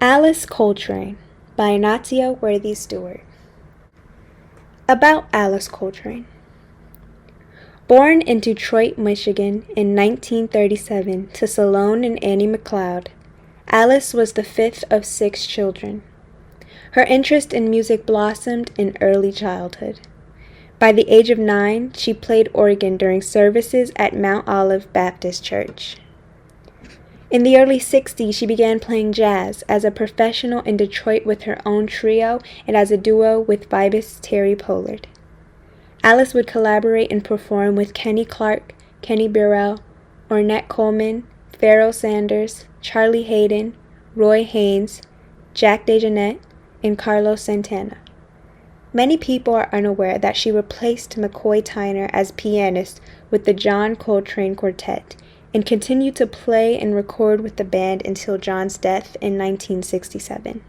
Alice Coltrane by Ignacio Worthy-Stewart. About Alice Coltrane. Born in Detroit, Michigan in 1937 to Salone and Annie McLeod, Alice was the fifth of 6 children. Her interest in music blossomed in early childhood. By the age of 9, she played organ during services at Mount Olive Baptist Church. In the early 60s, she began playing jazz as a professional in Detroit with her own trio and as a duo with vibist Terry Pollard. Alice would collaborate and perform with Kenny Clark, Kenny Burrell, Ornette Coleman, Pharoah Sanders, Charlie Haydon, Roy Haynes, Jack DeJohnette, and Carlos Santana. Many people are unaware that she replaced McCoy Tyner as pianist with the John Coltrane Quartet, and continued to play and record with the band until John's death in 1967.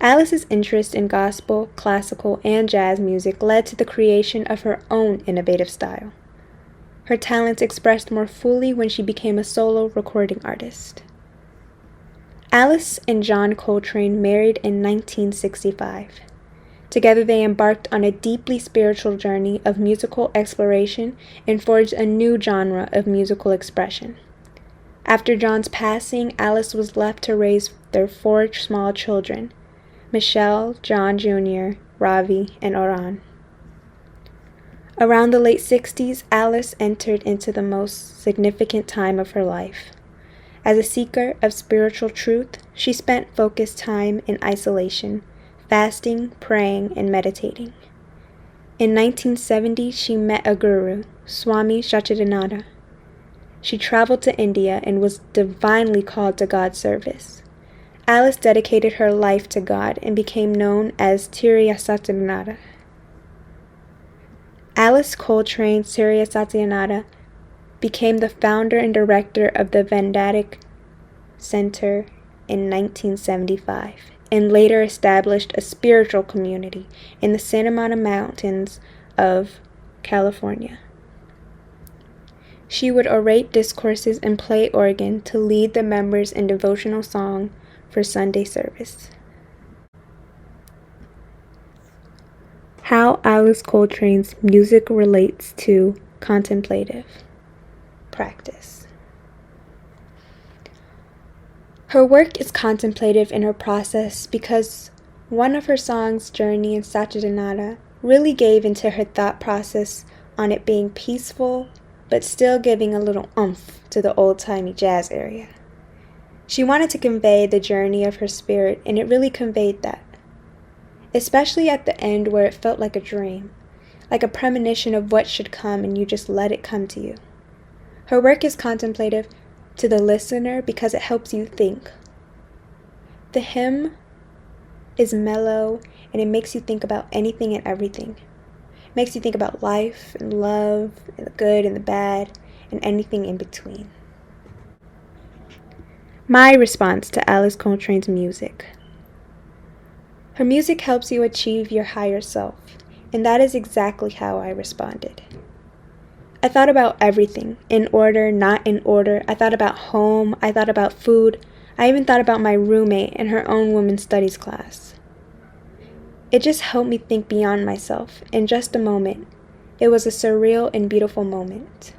Alice's interest in gospel, classical, and jazz music led to the creation of her own innovative style. Her talents expressed more fully when she became a solo recording artist. Alice and John Coltrane married in 1965. Together they embarked on a deeply spiritual journey of musical exploration and forged a new genre of musical expression. After John's passing, Alice was left to raise their 4 small children, Michelle, John Jr., Ravi, and Oran. Around the late 60s, Alice entered into the most significant time of her life. As a seeker of spiritual truth, she spent focused time in isolation, fasting, praying, and meditating. In 1970, she met a guru, Swami Satchidananda. She traveled to India and was divinely called to God's service. Alice dedicated her life to God and became known as Tirya Satyanada. Alice Coltrane Tirya Satyanada became the founder and director of the Vedantic Center in 1975. And later established a spiritual community in the Santa Monica Mountains of California. She would orate discourses and play organ to lead the members in devotional song for Sunday service. How Alice Coltrane's music relates to contemplative practice. Her work is contemplative in her process because one of her songs, Journey in Satchidananda, really gave into her thought process on it being peaceful, but still giving a little oomph to the old-timey jazz area. She wanted to convey the journey of her spirit, and it really conveyed that. Especially at the end where it felt like a dream, like a premonition of what should come and you just let it come to you. Her work is contemplative to the listener because it helps you think. The hymn is mellow and it makes you think about anything and everything. It makes you think about life and love and the good and the bad and anything in between. My response to Alice Coltrane's music. Her music helps you achieve your higher self, and that is exactly how I responded. I thought about everything, in order, not in order. I thought about home, I thought about food. I even thought about my roommate and her own women's studies class. It just helped me think beyond myself in just a moment. It was a surreal and beautiful moment.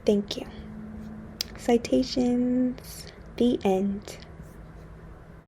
Thank you. Citations, the end.